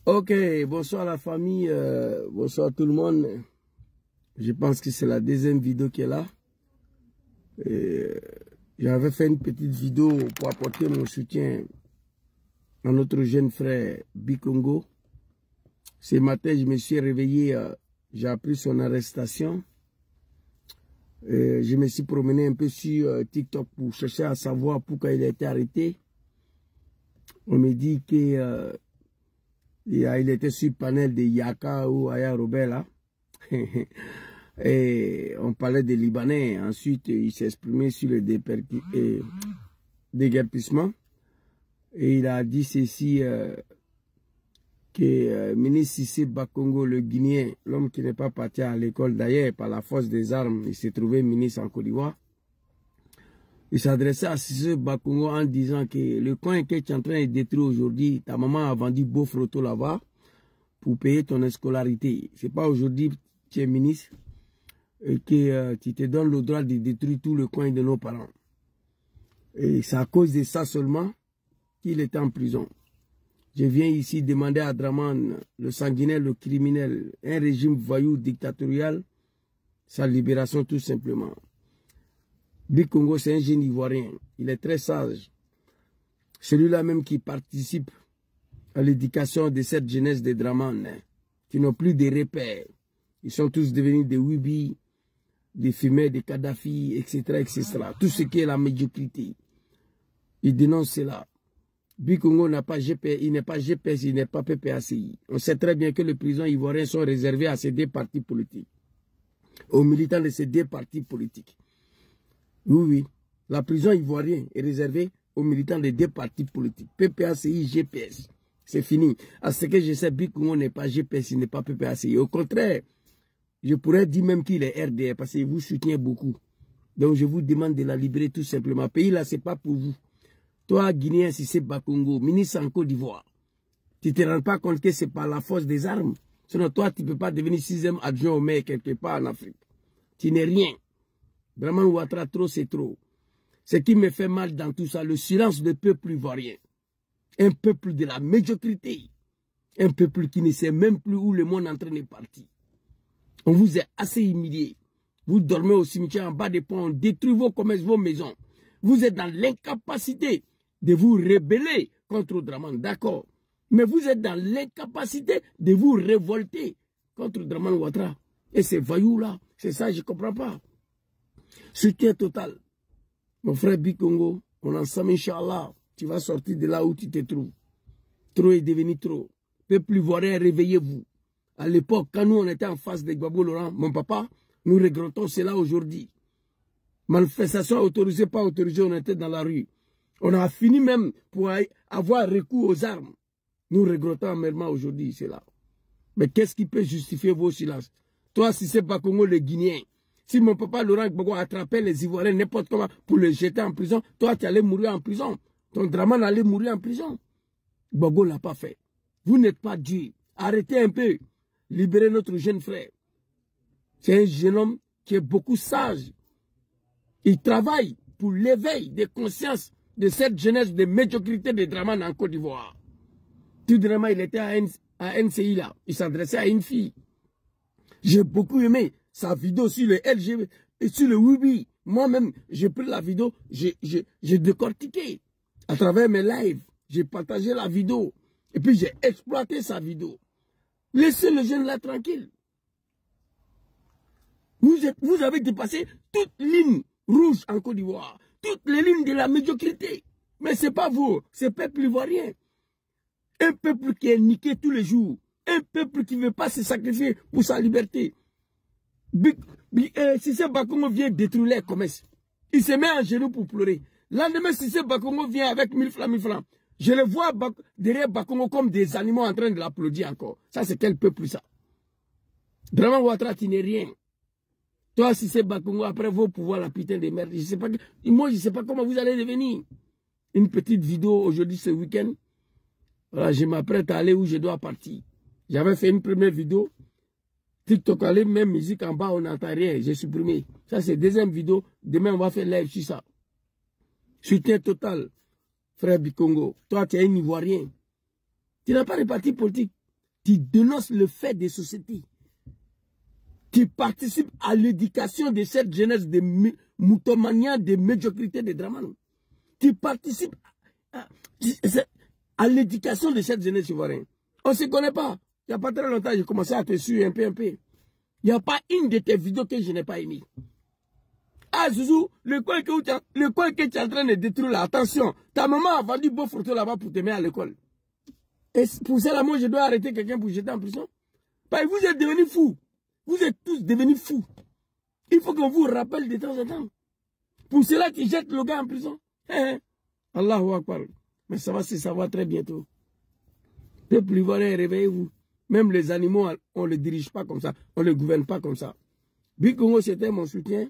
Ok, bonsoir la famille, bonsoir tout le monde. Je pense que c'est la deuxième vidéo qui est là. J'avais fait une petite vidéo pour apporter mon soutien à notre jeune frère Bikongo. Ce matin, je me suis réveillé, j'ai appris son arrestation. Je me suis promené un peu sur TikTok pour chercher à savoir pourquoi il a été arrêté. On me dit que il était sur le panel de Yaka ou Aya Robert là. Et on parlait des Libanais. Ensuite, il s'est exprimé sur le déguerpissement. Et il a dit ceci, que ministre Cissé Bakongo, le Guinéen, l'homme qui n'est pas parti à l'école d'ailleurs par la force des armes, il s'est trouvé ministre en Côte d'Ivoire. Il s'adressait à Cissé Bakongo en disant que le coin que tu es en train de détruire aujourd'hui, ta maman a vendu beau frotto là-bas pour payer ton scolarité. C'est pas aujourd'hui que tu es ministre et que tu te donnes le droit de détruire tout le coin de nos parents. Et c'est à cause de ça seulement qu'il était en prison. Je viens ici demander à Draman, le sanguinaire, le criminel, un régime voyou dictatorial, sa libération tout simplement. Bikongo, c'est un jeune Ivoirien. Il est très sage. Celui-là même qui participe à l'éducation de cette jeunesse de Draman, qui n'ont plus de repères. Ils sont tous devenus des Wibi, des fumeurs, des Kadhafi, etc., etc. Tout ce qui est la médiocrité. Il dénonce cela. Bikongo n'a pas GPS, il n'est pas GPS, il n'est pas PPACI. On sait très bien que les prisons ivoiriennes sont réservées à ces deux partis politiques. Aux militants de ces deux partis politiques. Oui, oui. La prison ivoirienne est réservée aux militants des deux partis politiques. PPACI, GPS. C'est fini. À ce que je sais, Bikongo n'est pas GPS, il n'est pas PPACI. Au contraire, je pourrais dire même qu'il est RDR parce qu'il vous soutient beaucoup. Donc je vous demande de la libérer tout simplement. Pays là, ce n'est pas pour vous. Toi, Guinéen, si c'est Bakongo, ministre en Côte d'Ivoire, tu ne te rends pas compte que c'est par la force des armes. Sinon, toi, tu ne peux pas devenir 6e adjoint au maire quelque part en Afrique. Tu n'es rien. Vraiment, Ouattara, trop, c'est trop. Ce qui me fait mal dans tout ça, le silence du peuple ivoirien. Un peuple de la médiocrité. Un peuple qui ne sait même plus où le monde est en train de partir. On vous a assez humilié. Vous dormez au cimetière en bas des ponts, on détruit vos commerces, vos maisons. Vous êtes dans l'incapacité de vous rebeller contre Draman, d'accord. Mais vous êtes dans l'incapacité de vous révolter contre Draman Ouattara. Et ces voyous-là, c'est ça, je ne comprends pas. Soutien total. Mon frère Bikongo, on ensemble, Inch'Allah, tu vas sortir de là où tu te trouves. Trop est devenu trop. Peuple ivoirien, réveillez-vous. À l'époque, quand nous on était en face de Gbagbo Laurent, mon papa, nous regrettons cela aujourd'hui. Manifestation autorisée, pas autorisée, on était dans la rue. On a fini même pour avoir recours aux armes. Nous regrettons amèrement aujourd'hui cela. Mais qu'est-ce qui peut justifier vos silences? Toi, si c'est Bakongo le Guinéen, si mon papa Laurent Gbagbo attrapait les Ivoiriens n'importe comment pour les jeter en prison, toi tu allais mourir en prison. Ton Draman allait mourir en prison. Gbagbo ne l'a pas fait. Vous n'êtes pas Dieu. Arrêtez un peu. Libérez notre jeune frère. C'est un jeune homme qui est beaucoup sage. Il travaille pour l'éveil des consciences de cette jeunesse de médiocrité de Draman en Côte d'Ivoire. Tout dernièrement, il était à NCI là. Il s'adressait à une fille. J'ai beaucoup aimé sa vidéo sur le LGB et sur le Wibi. Moi-même, j'ai pris la vidéo, j'ai décortiqué. À travers mes lives, j'ai partagé la vidéo. Et puis j'ai exploité sa vidéo. Laissez le jeune là tranquille. Vous avez dépassé toute ligne rouge en Côte d'Ivoire. Toutes les lignes de la médiocrité. Mais ce n'est pas vous, c'est le peuple ivoirien. Un peuple qui est niqué tous les jours. Un peuple qui ne veut pas se sacrifier pour sa liberté. Cissé Bakongo vient détruire les commerces. Il se met en genoux pour pleurer. Lendemain, Cissé Bakongo vient avec 1000 francs, 1000 francs. Je le vois derrière Bakongo comme des animaux en train de l'applaudir encore. Ça, c'est quel peuple ça? Draman Ouattara, tu n'es rien. Toi, si c'est Bakongo, après vos pouvoirs, la putain de merde, moi, je ne sais pas comment vous allez devenir. Une petite vidéo aujourd'hui, ce week-end. Voilà, je m'apprête à aller où je dois partir. J'avais fait une première vidéo. TikTok, allez, même musique en bas, on n'entend rien. J'ai supprimé. Ça, c'est deuxième vidéo. Demain, on va faire live sur ça. Soutien total. Frère Bikongo, toi, tu es un Ivoirien. Tu n'as pas de parti politique. Tu dénonces le fait des sociétés. Tu participes à l'éducation de cette jeunesse de moutomania, de médiocrité de Dramane. Tu participes à l'éducation de cette jeunesse ivoirienne. On ne se connaît pas. Il n'y a pas très longtemps, j'ai commencé à te suivre un peu. Il n'y a pas une de tes vidéos que je n'ai pas aimée. Ah, Zouzou, le coin que tu es en train de détruire là, attention, ta maman a vendu beau photo là-bas pour te mettre à l'école. Et pour cela, moi, je dois arrêter quelqu'un pour jeter en prison. Parce que vous êtes devenus fous. Vous êtes tous devenus fous. Il faut qu'on vous rappelle de temps en temps. Pour cela, tu jettes le gars en prison. Allahu Akbar. Mais ça va se savoir très bientôt. Peuple ivoirien, réveillez-vous. Même les animaux, on ne les dirige pas comme ça. On ne les gouverne pas comme ça. Bikongo, c'était mon soutien.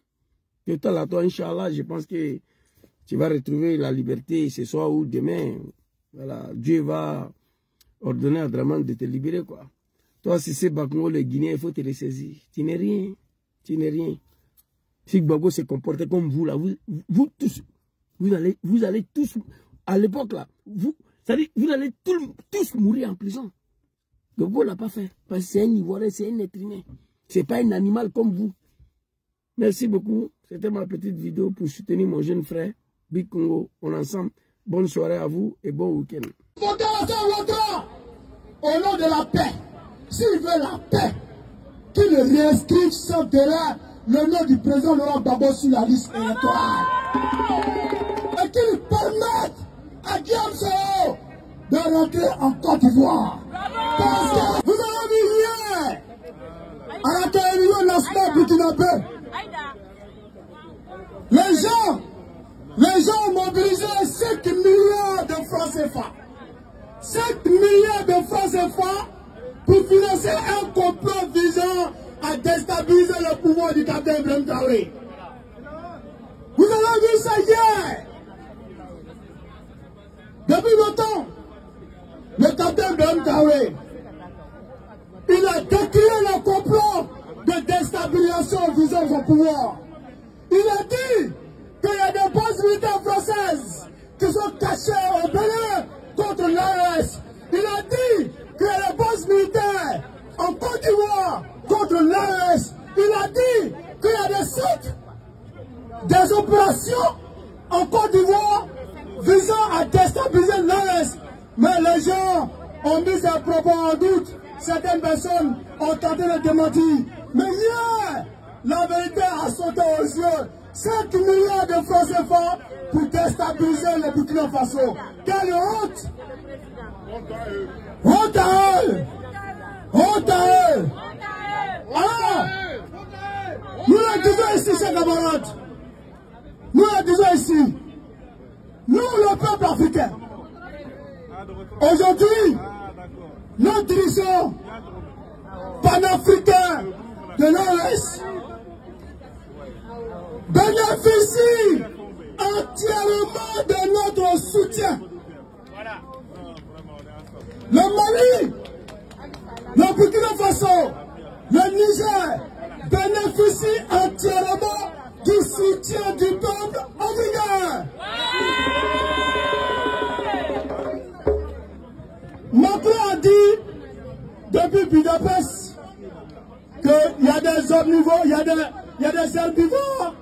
Que toi, là, toi, Inch'Allah, je pense que tu vas retrouver la liberté ce soir ou demain. Voilà, Dieu va ordonner à Dramane de te libérer, quoi. Toi, si c'est Bakongo, le Guinéen, il faut te ressaisir. Tu n'es rien. Tu n'es rien. Si Gbagbo se comportait comme vous, là, vous tous, vous allez tous, à l'époque, là, vous allez tous mourir en prison. Gbagbo ne l'a pas fait. Parce que c'est un Ivoirien, c'est un être humain. Ce n'est pas un animal comme vous. Merci beaucoup. C'était ma petite vidéo pour soutenir mon jeune frère, Bikongo. On est ensemble. Bonne soirée à vous et bon week-end. Au nom de la paix. S'il veut la paix, qu'il réinscrive sans terrain le nom du président Laurent Gbagbo sur la liste électorale. Et qu'il permette à Guillaume Soro de rentrer en Côte d'Ivoire. Parce que vous avez vu hier à la télévision nationale burkinabé. Les gens ont mobilisé 5 milliards de francs CFA. 5 milliards de francs CFA pour financer un complot visant à déstabiliser le pouvoir du capitaine Ibrahim Traoré. Vous avez vu ça hier. Depuis longtemps, le capitaine Ibrahim Traoré, il a décrié le complot de déstabilisation visant son pouvoir. Il a dit qu'il y a des bases militaires françaises qui sont cachées au Bénin contre l'AES. Il a dit qu'il y a des bases militaires en Côte d'Ivoire contre l'AES. Il a dit qu'il y a des sites, des opérations en Côte d'Ivoire visant à déstabiliser l'AES. Mais les gens ont mis ces propos en doute. Certaines personnes ont tenté de démentir. Mais hier, la vérité a sauté aux yeux. 5 milliards de francs CFA pour déstabiliser le Burkina Faso. Quelle honte! Honte à eux! Honte à eux! Ah! Nous le disons ici, chers camarades. Nous le disons ici. Nous, le peuple africain. Aujourd'hui, nos dirigeants panafricains de l'OS bénéficient entièrement de notre soutien. Le Mali, le Burkina Faso, le Niger bénéficient entièrement du soutien du peuple africain. Macron a dit depuis Budapest qu'il y a des omnivores, il y a des herbivores,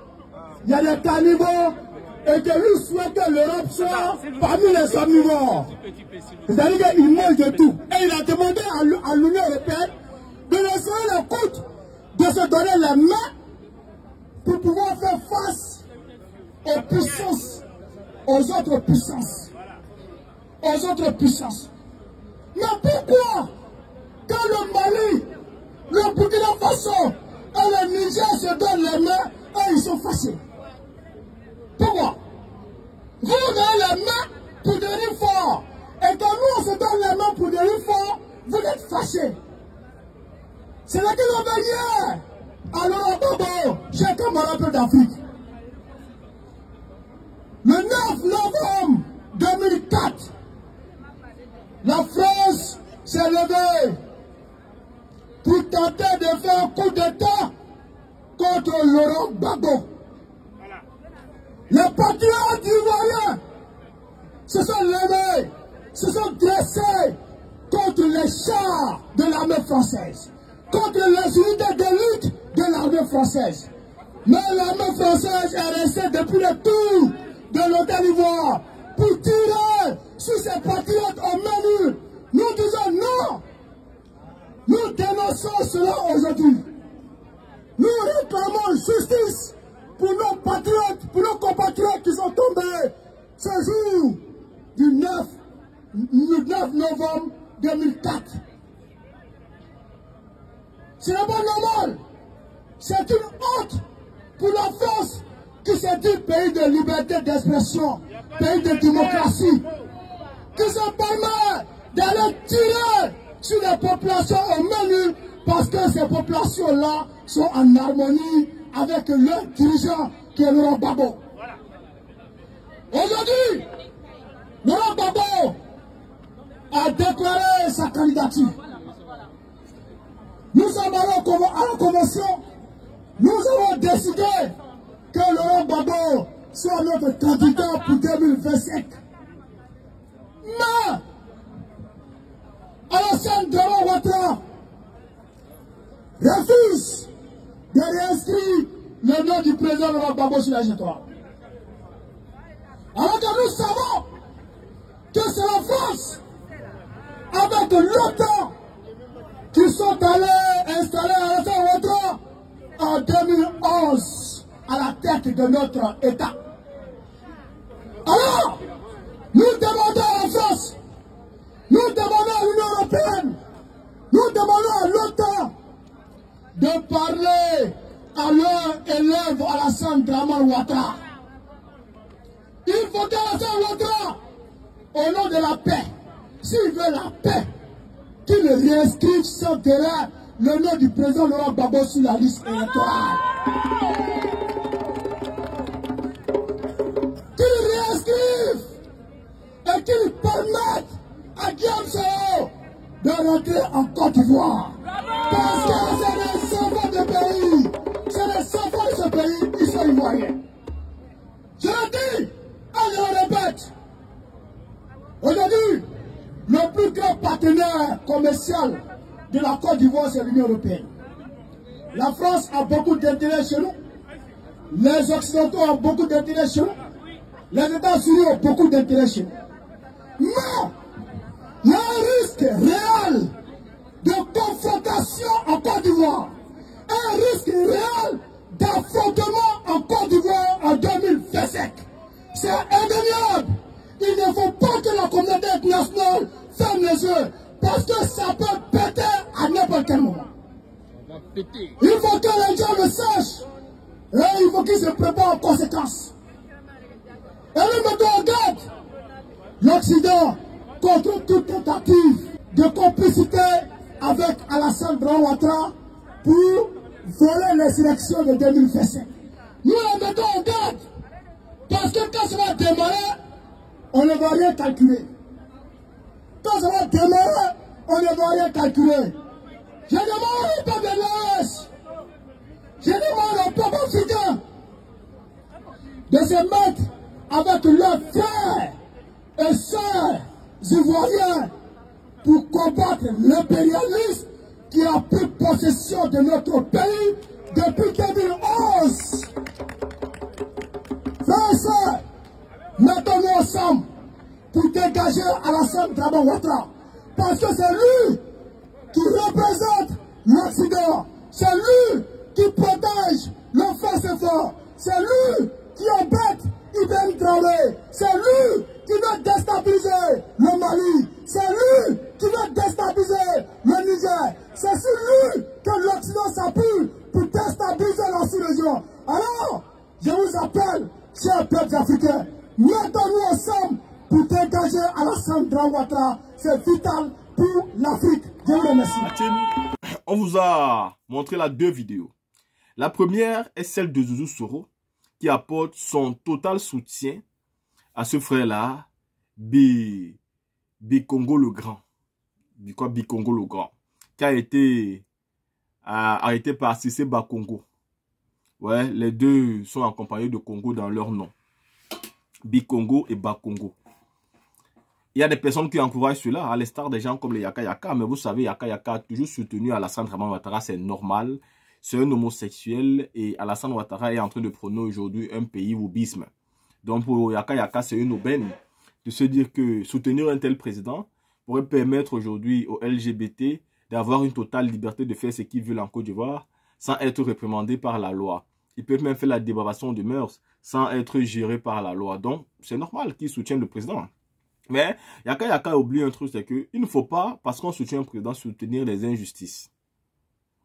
il y a des carnivores, et que lui souhaite que l'Europe soit parmi les omnivores. C'est-à-dire qu'il mange de tout. Et il a demandé à l'Union européenne de laisser le compte de se donner les mains pour pouvoir faire face aux puissances, aux autres puissances. Aux autres puissances. Mais pourquoi, quand le Mali, le Burkina Faso et le Niger se donnent les mains et ils sont fâchés? Pourquoi? Vous donnez les mains pour devenir fort. Et quand nous on se donne les mains pour devenir fort, vous êtes fâchés. C'est là qu'ils ont fait hier. Alors, Bobo, chers camarades d'Afrique, le 9 novembre 2004, la France s'est levée pour tenter de faire un coup d'État contre Laurent Gbagbo. Les patriotes ivoiriens se sont levés, se sont dressés contre les les chars de l'armée française, contre les unités de lutte de l'armée française. Mais l'armée française est restée depuis le tour de l'hôtel Ivoire pour tirer sur ses patriotes au menu. Nous disons non. Nous dénonçons cela aujourd'hui. Nous réclamons justice pour nos patriotes, pour nos compatriotes qui sont tombés ce jour du 9 novembre 2004. Ce n'est pas normal. C'est une honte pour la France qui se dit pays de liberté d'expression, pays de démocratie, qui se permet d'aller tirer sur les populations au menu parce que ces populations-là sont en harmonie avec leur dirigeant qui est Laurent Gbagbo. Aujourd'hui, Laurent Gbagbo a déclaré sa candidature. Nous sommes allés à la convention. Nous avons décidé que Laurent Gbagbo soit notre candidat pour 2025. Mais Alassane Dramane Ouattara refuse de réinscrire le nom du président Laurent Gbagbo sur la G3. Alors que nous savons que c'est la France, avec l'OTAN, qui sont allés installer Alassane Ouattara en 2011 à la tête de notre État. Alors, nous demandons à la France, nous demandons à l'Union européenne, nous demandons à l'OTAN de parler à leur élève Alassane Dramane Ouattara. Il faut qu'Alassane Ouattara, au nom de la paix, s'il veut la paix, qu'il réinscrive sans délai le nom du président Laurent Gbagbo sur la liste électorale. Qu'il réinscrive et qu'il permette à Guillaume Soro de rentrer en Côte d'Ivoire. Parce que c'est les enfants de pays, c'est les enfants de ce pays, ils sont ivoiriens. Je le dis et je le répète. Aujourd'hui, le plus grand partenaire commercial de la Côte d'Ivoire, c'est l'Union européenne. La France a beaucoup d'intérêts chez nous. Les Occidentaux ont beaucoup d'intérêts chez nous. Les États-Unis ont beaucoup d'intérêts chez nous. Mais il y a un risque réel de confrontation en Côte d'Ivoire. Un risque réel d'affrontement en Côte d'Ivoire en 2025. C'est indéniable. Il ne faut pas que la communauté internationale ferme les yeux. Parce que ça peut péter à n'importe quel moment. Il faut que les gens le sachent. Et il faut qu'ils se préparent en conséquence. Et nous mettons en garde l'Occident contre toute tentative de complicité avec Alassane Dramane Ouattara pour voler les élections de 2025. Nous les mettons en garde. Parce que quand ça va démarrer, on ne va rien calculer. Quand ça va démarrer, on ne va rien calculer. Je demande au peuple de l'Ouest, je demande au peuple africain de se mettre avec leurs frères et sœurs ivoiriens pour combattre l'impérialisme qui a pris possession de notre pays depuis 2011. Frères et sœurs, mettons-nous ensemble pour dégager Alassane Dramane Ouattara. Parce que c'est lui qui représente l'Occident. C'est lui qui protège le force et fort. C'est lui qui embête Ibrahim Traoré. C'est lui qui veut déstabiliser le Mali. C'est lui qui veut déstabiliser le Niger. C'est sur lui que l'Occident s'appuie pour déstabiliser la sous-région. Alors, je vous appelle, chers peuples africains, mettons-nous ensemble pour dégager Alassane Dramane Ouattara. C'est vital pour l'Afrique. Je vous remercie. On vous a montré là 2 vidéos. La première est celle de Zouzou Soro qui apporte son total soutien à ce frère-là, Bikongo le Grand. Bikongo le Grand, qui a été arrêté par Cissé Bakongo. Ouais, les deux sont accompagnés de Congo dans leur nom. Bikongo et Bakongo. Il y a des personnes qui encouragent cela, à l'instar des gens comme les Yaka Yaka. Mais vous savez, Yaka Yaka a toujours soutenu Alassane Dramane Ouattara, c'est normal. C'est un homosexuel et Alassane Ouattara est en train de prôner aujourd'hui un pays wobisme. Donc pour Yaka Yaka, c'est une aubaine de se dire que soutenir un tel président pourrait permettre aujourd'hui aux LGBT d'avoir une totale liberté de faire ce qu'ils veulent en Côte d'Ivoire sans être réprimandés par la loi. Ils peuvent même faire la dépravation de mœurs sans être gérés par la loi. Donc c'est normal qu'ils soutiennent le président. Mais Yaka Yaka oublie un truc, c'est qu'il ne faut pas, parce qu'on soutient un président, soutenir les injustices.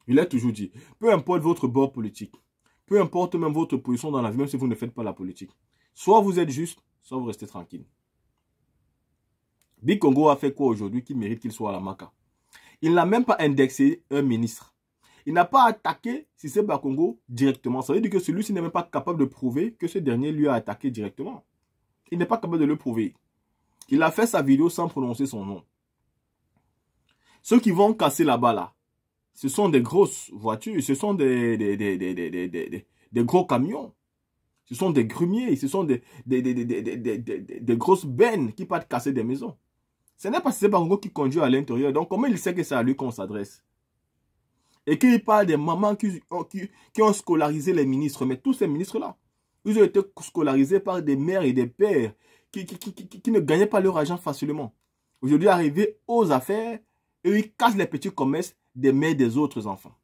Il l'a toujours dit. Peu importe votre bord politique, peu importe même votre position dans la vie, même si vous ne faites pas la politique, soit vous êtes juste, soit vous restez tranquille. Bikongo a fait quoi aujourd'hui qui mérite qu'il soit à la Maka? Il n'a même pas indexé un ministre. Il n'a pas attaqué Cissé Bakongo directement. Ça veut dire que celui-ci n'est même pas capable de prouver que ce dernier lui a attaqué directement. Il n'est pas capable de le prouver. Il a fait sa vidéo sans prononcer son nom. Ceux qui vont casser là-bas, là, ce sont des grosses voitures, ce sont des gros camions, ce sont des grumiers, ce sont des grosses bennes qui partent casser des maisons. Ce n'est pas Cissé Bakongo qui conduit à l'intérieur. Donc comment il sait que c'est à lui qu'on s'adresse? Et qu'il parle des mamans qui ont scolarisé les ministres. Mais tous ces ministres-là, ils ont été scolarisés par des mères et des pères qui ne gagnaient pas leur argent facilement. Aujourd'hui, arrivés aux affaires, et ils cassent les petits commerces des mères des autres enfants.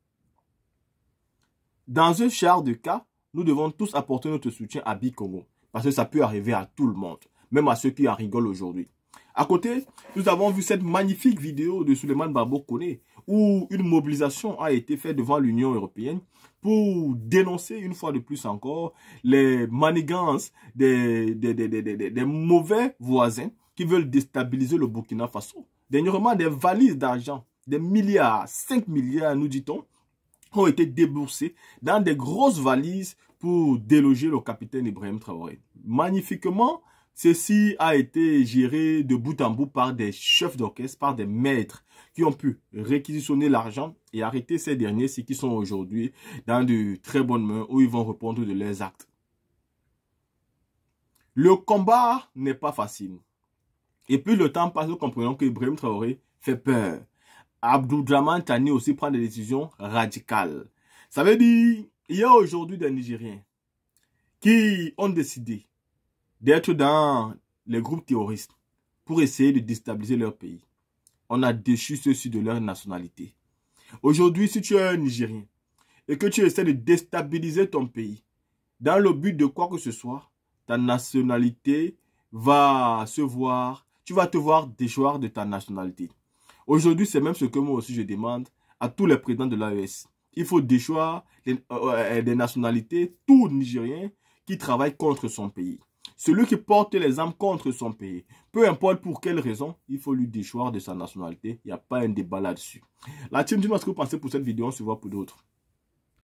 Dans un char de cas, nous devons tous apporter notre soutien à Bikongo. Parce que ça peut arriver à tout le monde. Même à ceux qui en rigolent aujourd'hui. À côté, nous avons vu cette magnifique vidéo de Souleymane Babo Koné où une mobilisation a été faite devant l'Union européenne pour dénoncer une fois de plus encore les manigances des mauvais voisins qui veulent déstabiliser le Burkina Faso. Dernièrement, des valises d'argent, des milliards, 5 milliards nous dit-on, ont été déboursés dans des grosses valises pour déloger le capitaine Ibrahim Traoré. Magnifiquement, ceci a été géré de bout en bout par des chefs d'orchestre, par des maîtres qui ont pu réquisitionner l'argent et arrêter ces derniers, ceux qui sont aujourd'hui dans de très bonnes mains où ils vont répondre de leurs actes. Le combat n'est pas facile. Et puis le temps passe, nous comprenons que Ibrahim Traoré fait peur. Abdourahmane Tani aussi prend des décisions radicales. Ça veut dire, il y a aujourd'hui des Nigériens qui ont décidé d'être dans les groupes terroristes pour essayer de déstabiliser leur pays. On a déchu ceux-ci de leur nationalité. Aujourd'hui, si tu es un Nigérien et que tu essaies de déstabiliser ton pays, dans le but de quoi que ce soit, ta nationalité va se voir, tu vas te voir déchoir de ta nationalité. Aujourd'hui, c'est même ce que moi aussi je demande à tous les présidents de l'AES. Il faut déchoir des nationalités, tout Nigérien qui travaille contre son pays. Celui qui porte les armes contre son pays, peu importe pour quelle raison, il faut lui déchoir de sa nationalité. Il n'y a pas un débat là-dessus. La team, dis-moi ce que vous pensez pour cette vidéo. On se voit pour d'autres.